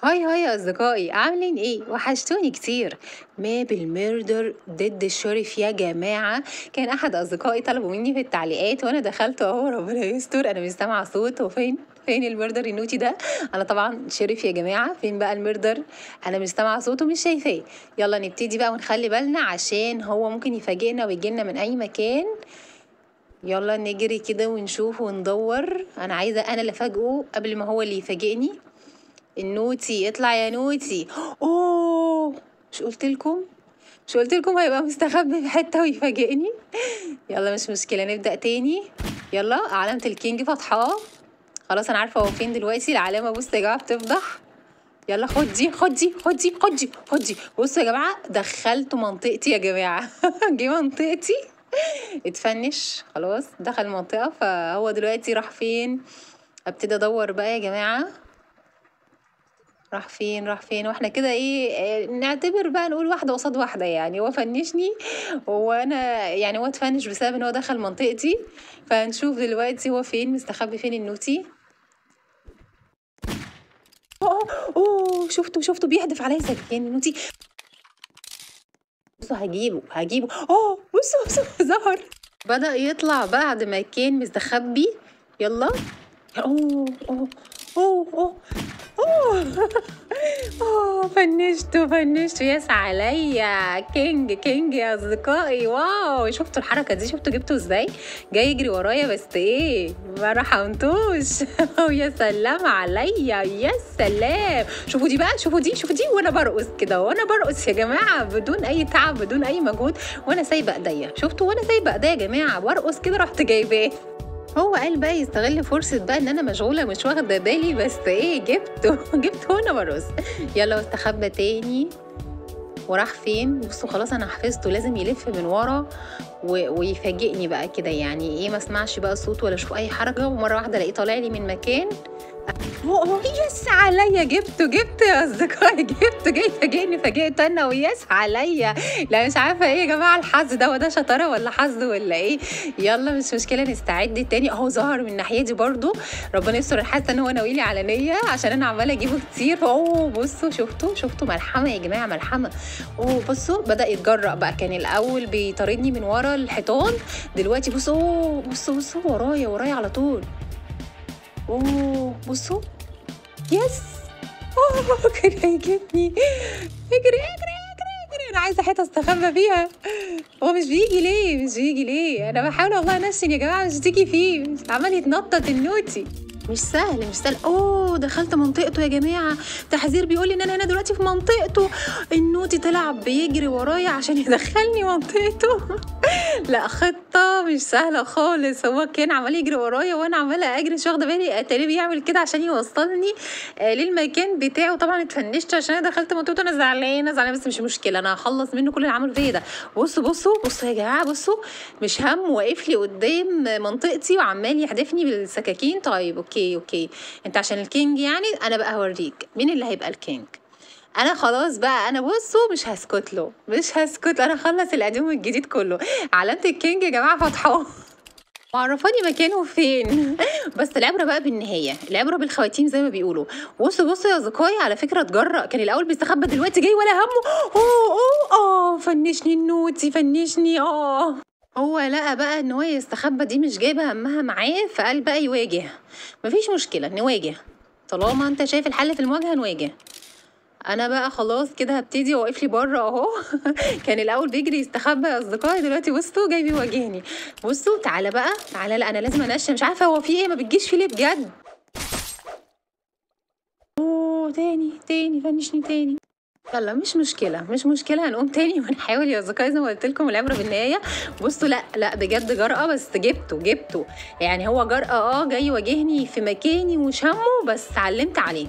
هاي هاي يا أصدقائي، عاملين إيه؟ وحشتوني كتير. مابل ميردر ضد الشرف يا جماعة. كان أحد أصدقائي طلبوا مني في التعليقات وأنا دخلت أهو، ربنا يستر. أنا مش سامعة صوت. وفين الميردر النوتي ده؟ أنا طبعا شرف يا جماعة. فين بقى الميردر؟ أنا مش سامعة صوته، مش شايفاه. يلا نبتدي بقى ونخلي بالنا عشان هو ممكن يفاجئنا ويجيلنا من أي مكان. يلا نجري كده ونشوف وندور. أنا عايزة أنا اللي أفاجئه قبل ما هو اللي يفاجئني. النوتي اطلع يا نوتي. اوه، مش قلت لكم هيبقى مستخبي في حته ويفاجئني. يلا مش مشكله، نبدا تاني. يلا علامه الكينج فاتحاه. خلاص انا عارفه هو فين دلوقتي. العلامه بصوا يا جماعه بتفضح. يلا خد دي. بصوا يا جماعه، دخلته منطقتي يا جماعه. جه منطقتي. اتفنش خلاص، دخل المنطقه. فهو دلوقتي راح فين؟ ابتدي ادور بقى يا جماعه. راح فين واحنا كده ايه، نعتبر بقى نقول واحدة قصاد واحدة. يعني هو فنشني وانا يعني هو اتفنش بسبب ان هو دخل منطقتي. فهنشوف دلوقتي هو فين مستخبي، فين النوتي. اوه شفته بيحدف عليا سكين النوتي. بصوا هجيبه. بصوا ظهر. بدأ يطلع بعد ما كان مستخبي. يلا. اوه اوه اوه اوه فنشته ياس عليا. كينج يا اصدقائي. واو، شفتوا الحركه دي؟ شفتوا جبته ازاي؟ جاي يجري ورايا بس ايه، ما رحمتوش. يا سلام عليا، يا سلام. شوفوا دي وانا برقص كده، وانا برقص يا جماعه بدون اي تعب بدون اي مجهود، وانا سايبه ايديا. شفتوا وانا سايبه ايديا يا جماعه برقص كده، رحت جايباه. هو قال بقى يستغل فرصة بقى ان انا مشغولة مش واخدة بالي، بس ايه جبته وانا برقص. يلا واستخبى تاني. وراح فين؟ بصوا خلاص انا حفظته، لازم يلف من ورا ويفاجئني بقى كده. يعني ايه، ما اسمعش بقى صوت ولا اشوف اي حركة، ومرة واحدة الاقيه طالع لي من مكان. يس عليا. جبته يا اصدقائي، جاي فاجئته انا ويس عليا. لا مش عارفه ايه يا جماعه الحظ ده، وده شطاره ولا حظ ولا ايه؟ يلا مش مشكله، نستعد تاني. اهو ظهر من الناحيه دي برضو. ربنا يستر. حاسه ان هو ناويلي على نيه عشان انا عماله اجيبه كتير. بصوا شفتوا ملحمه يا جماعه، ملحمه. بصوا بدا يتجرأ بقى. كان الاول بيطاردني من ورا الحيطان، دلوقتي بصوا ورايا على طول. بصوا. يس. كان هيجيبني. اجري. انا عايزه حته استخبى فيها. هو مش بيجي ليه؟ انا بحاول والله انشن يا جماعه، مش تيجي فيه، عمال يتنطط النوتي. مش سهل. دخلت منطقته يا جماعه. تحذير بيقول لي ان انا هنا دلوقتي في منطقته. النوتي طلع بيجري ورايا عشان يدخلني منطقته. لا، خطه مش سهله خالص. هو كان عمال يجري ورايا وانا عماله اجري، مش واخده بالي اتاري بيعمل كده عشان يوصلني للمكان بتاعه. طبعا اتفنشت عشان انا دخلت منطقته. انا زعلانه بس مش مشكله، انا هخلص منه كل اللي عمله فيا ده. بصوا يا جماعه. بصوا مش هم، واقف لي قدام منطقتي وعمال يحدفني بالسكاكين. طيب اوكي انت عشان الكينج يعني. انا بقى هوريك مين اللي هيبقى الكينج. انا خلاص بقى، انا بصوا مش هسكت له. انا هخلص القديم والجديد كله. علامه الكينج يا جماعه فاتحاه. وعرفاني مكانه فين. بس العبره بقى بالنهايه، العبره بالخواتيم زي ما بيقولوا. بصوا يا اصدقائي، على فكره اتجرأ. كان الاول بيستخبى، دلوقتي جاي ولا همه. فنشني النوتي، فنشني. هو لقى بقى ان هو يستخبى دي مش جايبه همها معاه، فقال بقى يواجه. مفيش مشكله، نواجه. طالما انت شايف الحل في المواجهه نواجه. انا بقى خلاص كده هبتدي. واقف لي بره اهو. كان الاول بيجري يستخبى يا اصدقائي، دلوقتي بصوا جاي بيواجهني. بصوا تعالى. لا انا لازم انشن، مش عارفه هو في ايه، ما بتجيش فيه ليه بجد. تاني فنشني تاني. يلا مش مشكله هنقوم تاني ونحاول يا اصدقائي. زي ما قلت لكم العبره بالنهايه. بصوا لا بجد جرأة، بس جبته. يعني هو جرأة جاي يواجهني في مكاني ومش همه، بس علمت عليه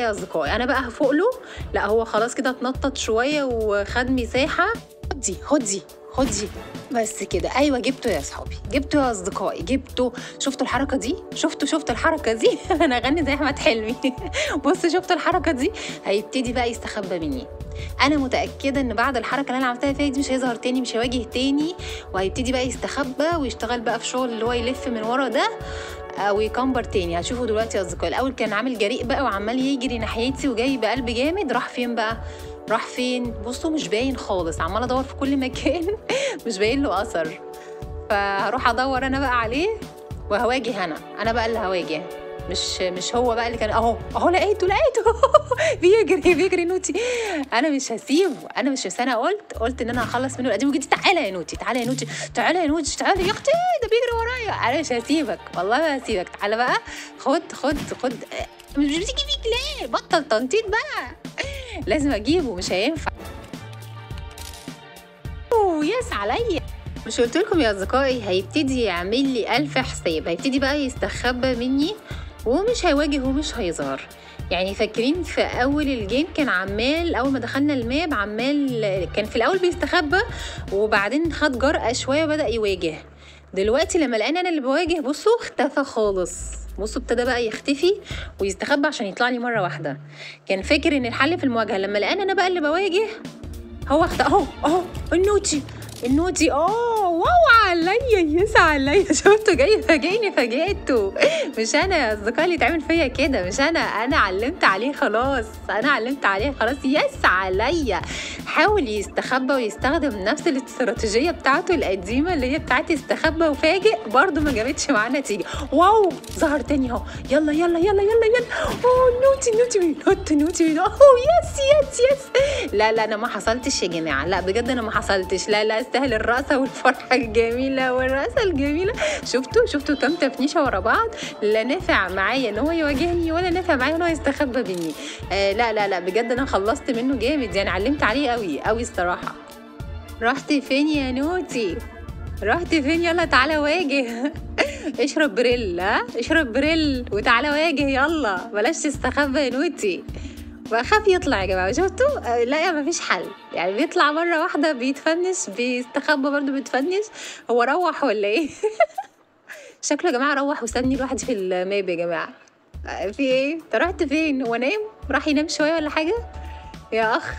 يا اصدقائي. انا بقى هفوق له. لا هو خلاص كده اتنطط شويه وخد مساحه. خدي بس كده. ايوه جبته يا اصحابي، جبته يا اصدقائي، جبته. شفتوا الحركه دي؟ شفتوا الحركه دي؟ انا اغني زي احمد حلمي. بصوا شفتوا الحركه دي؟ هيبتدي بقى يستخبى مني. انا متاكده ان بعد الحركه اللي انا عملتها فيها دي مش هيظهر تاني، مش هيواجه تاني، وهيبتدي بقى يستخبى ويشتغل بقى في شغل اللي هو يلف من ورا ده. او يكمبر تاني. هتشوفوا دلوقتي يا اصدقائي. الاول كان عامل جريء بقى وعمال يجري ناحيتي وجاي بقلب جامد. راح فين بقى؟ راح فين؟ بصوا مش باين خالص، عماله ادور في كل مكان مش باين له اثر. فهروح ادور انا بقى عليه وهواجه. انا بقى اللي هواجه، مش هو بقى اللي كان. اهو لقيته بيجري نوتي. انا مش هسيبه، انا مش انا قلت ان انا هخلص منه القديم وجديد. تعالى يا نوتي تعالى يا اختي، ده بيجري ورايا. انا مش هسيبك والله ما هسيبك. تعالى بقى خد مش بتيجي فيك ليه؟ بطل تنطيط بقى، لازم اجيبه مش هينفع. ياس عليا. مش قلت لكم يا اصدقائي هيبتدي يعمل لي 1000 حساب، هيبتدي بقى يستخبى مني ومش هيواجه ومش هيظهر. يعني فاكرين في اول الجيم كان عمال اول ما دخلنا الماب كان في الاول بيستخبى وبعدين خد جرأة شويه وبدأ يواجه. دلوقتي لما لقاني انا اللي بواجه بصوا اختفى خالص. بصوا ابتدى بقى يختفي ويستخبى عشان يطلع لي مره واحده. كان فاكر ان الحل في المواجهه، لما لقاني انا بقى اللي بواجه هو اهو النوتي. واو عليا، يس عليا. شفتوا جاي فاجئته. مش انا يا اصدقائي اللي اتعمل فيا كده، مش انا علمت عليه خلاص، يس عليا. حاول يستخبى ويستخدم نفس الاستراتيجيه بتاعته القديمه اللي هي بتاعت يستخبى وفاجئ، برضه ما جابتش معاه نتيجه. واو ظهر تاني اهو. يلا نوتي بينط يس. لا انا ما حصلتش يا جماعه، لا بجد انا ما حصلتش. لا استاهل الرقصه والفرحه الجميله شفتوا كام تفنيشه ورا بعض. لا نافع معايا ان هو يواجهني ولا نافع معايا ان هو يستخبى مني. لا بجد انا خلصت منه جامد، يعني علمت عليه قوي الصراحه. رحت فين يا نوتي؟ يلا تعالى واجه. اشرب بريل وتعالى واجه، يلا بلاش تستخبى يا نوتي. بخاف يطلع يا جماعه، شفتوا؟ لا مفيش حل، يعني بيطلع مره واحده بيتفنش، بيستخبى برضو بيتفنش. هو روح ولا ايه؟ شكله يا جماعه روح وسابني لوحدي في الماب. يا جماعه في ايه؟ انت رحت فين؟ هو نام؟ راح ينام شويه ولا حاجه؟ يا اخ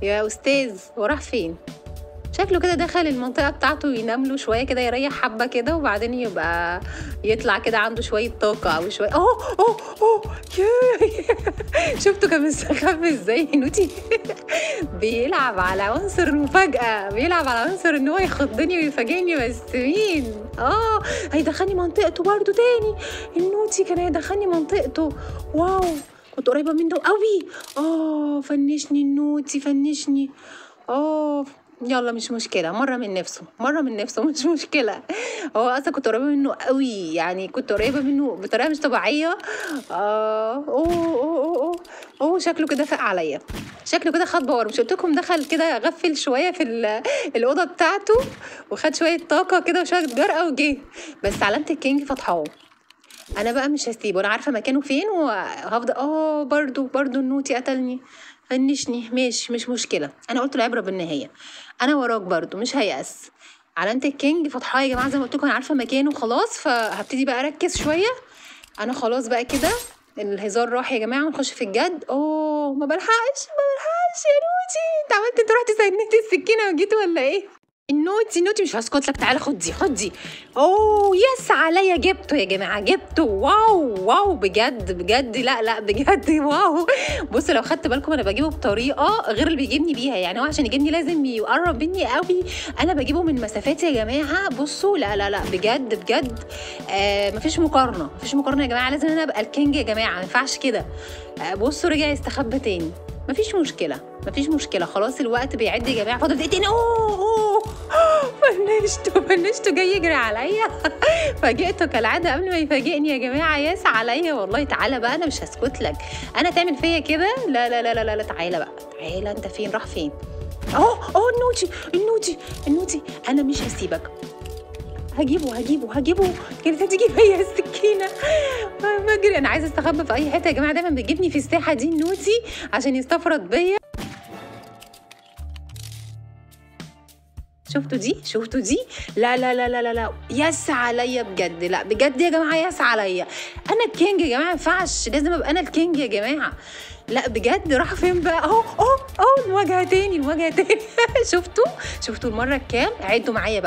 يا استاذ، هو راح فين؟ شكله كده دخل المنطقة بتاعته ينام له شوية كده، يريح حبة كده وبعدين يبقى يطلع كده عنده شوية طاقة أو شوية. شفتوا كان مستخبي ازاي نوتي؟ بيلعب على عنصر المفاجأة، بيلعب على عنصر ان هو يخضني ويفاجئني. بس مين؟ هيدخلني منطقته برضو تاني. النوتي كان هيدخلني منطقته. واو كنت قريبة منه قوي. فنشني النوتي، فنشني. يلا مش مشكلة، مرة من نفسه مش مشكلة. هو أصلا كنت قريبة منه قوي، يعني كنت قريبة منه بطريقة مش طبيعية. شكله كده فاق عليا، شكله كده خد باور. مش قلت لكم دخل كده غفل شوية في الأوضة بتاعته وخد شوية طاقة كده وشوية جرأة وجه. بس علامة الكينج فتحاه. أنا بقى مش هسيبه، أنا عارفة مكانه فين وهفضل. برضو النوتي قتلني، فنشني. مش مشكلة، أنا قلت العبرة بالنهاية. أنا وراك برضو مش هيأس. علامة الكينج فتحاه يا جماعة، زي ما قلت لكم أنا عارفة مكانه خلاص. فهبتدي بقى أركز شوية. أنا خلاص بقى كده الهزار راح يا جماعة ونخش في الجد. ما بلحقش يا نوتي. انت رحتي سنتي السكينة وجيتي ولا ايه؟ النوتي مش هسكت لك. تعالى خدي. يس عليا، جبته يا جماعه، جبته. واو بجد. لا بجد واو. بصوا لو خدت بالكم انا بجيبه بطريقه غير اللي بيجيبني بيها، يعني هو عشان يجيبني لازم يقرب مني قوي. انا بجيبه من مسافات يا جماعه. بصوا لا بجد مفيش مقارنه يا جماعه. لازم انا ابقى الكينج يا جماعه، ما ينفعش كده. بصوا رجع يستخبى تاني. مفيش مشكله خلاص. الوقت بيعد يا جماعه، فاضل دقيقتين. فنشته جاي يجري عليا. فاجئته كالعاده قبل ما يفاجئني يا جماعه. ياس عليا والله. تعالى بقى، انا مش هسكت لك. انا تعمل فيا كده؟ لا تعالى بقى، تعالى. انت فين؟ راح فين؟ النوتي انا مش هسيبك. هجيبه. كانت هتيجي فيا السكينه. بجري، انا عايزه استخبى في اي حته يا جماعه. دايما بتجيبني في الساحه دي النوتي عشان يستفرد بيا. شفتوا دي لا لا لا لا لا لا، يس عليا بجد، لا بجد يا جماعه يس عليا، انا الكينج يا جماعه، ما ينفعش، لازم ابقى انا الكينج يا جماعه. لا بجد راح فين بقى؟ اهو المواجهه تاني شفتوا المره الكام؟ عدوا معايا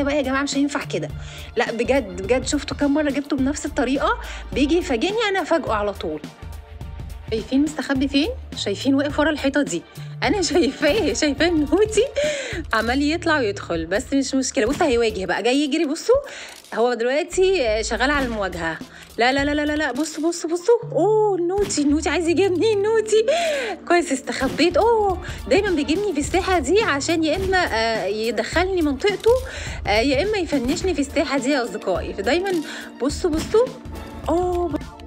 بقى يا جماعه، مش هينفع كده. لا بجد شفتوا كام مره جبته بنفس الطريقه؟ بيجي يفاجئني انا افاجئه على طول. شايفين مستخبي فين؟ شايفين واقف ورا الحيطه دي، انا شايفاه النوتي عمال يطلع ويدخل، بس مش مشكله. بص هيواجه بقى، جاي يجري. بصوا هو دلوقتي شغال على المواجهه. لا لا لا لا لا، بصوا اوه النوتي عايز يجيبني، النوتي كويس استخبيت. دايما بيجيبني في الساحه دي عشان يا اما يدخلني منطقته يا اما يفنشني في الساحه دي يا اصدقائي. فدايما بصوا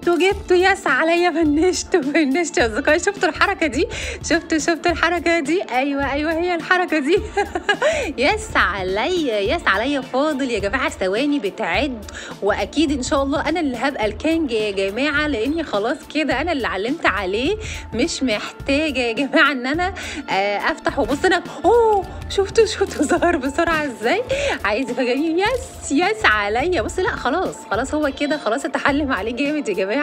جبته يس عليا، فنشت يا اصدقائي. شفتوا الحركه دي؟ شفتوا الحركه دي؟ ايوه هي الحركه دي. يس عليا. فاضل يا جماعه ثواني بتعد، واكيد ان شاء الله انا اللي هبقى الكينج يا جماعه، لاني خلاص كده انا اللي علمت عليه، مش محتاجه يا جماعه ان انا افتح وابص. انا شفتوا ظهر بسرعه ازاي، عايز يفاجئني. يس عليا. بص لا خلاص هو كده، خلاص اتعلم عليه جامد يا جماعه.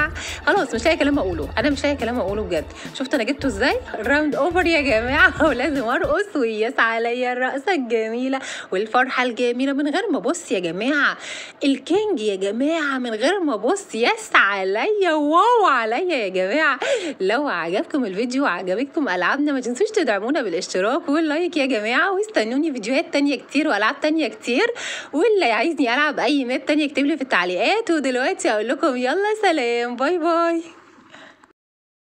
خلاص مش لاقي كلام اقوله، بجد. شفت انا جبته ازاي؟ راوند اوفر يا جماعه، ولازم ارقص ويس عليا الرقصه الجميله والفرحه الجميله من غير ما ابص يا جماعه. الكينج يا جماعه من غير ما ابص، يس عليا، واو عليا يا جماعه. لو عجبكم الفيديو وعجبتكم العابنا ما تنسوش تدعمونا بالاشتراك واللايك يا جماعه، واستنوني فيديوهات تانية كتير والعاب تانية كتير، واللي عايزني العب اي ماب تانية يكتب لي في التعليقات. ودلوقتي اقول لكم يلا سلام، باي باي.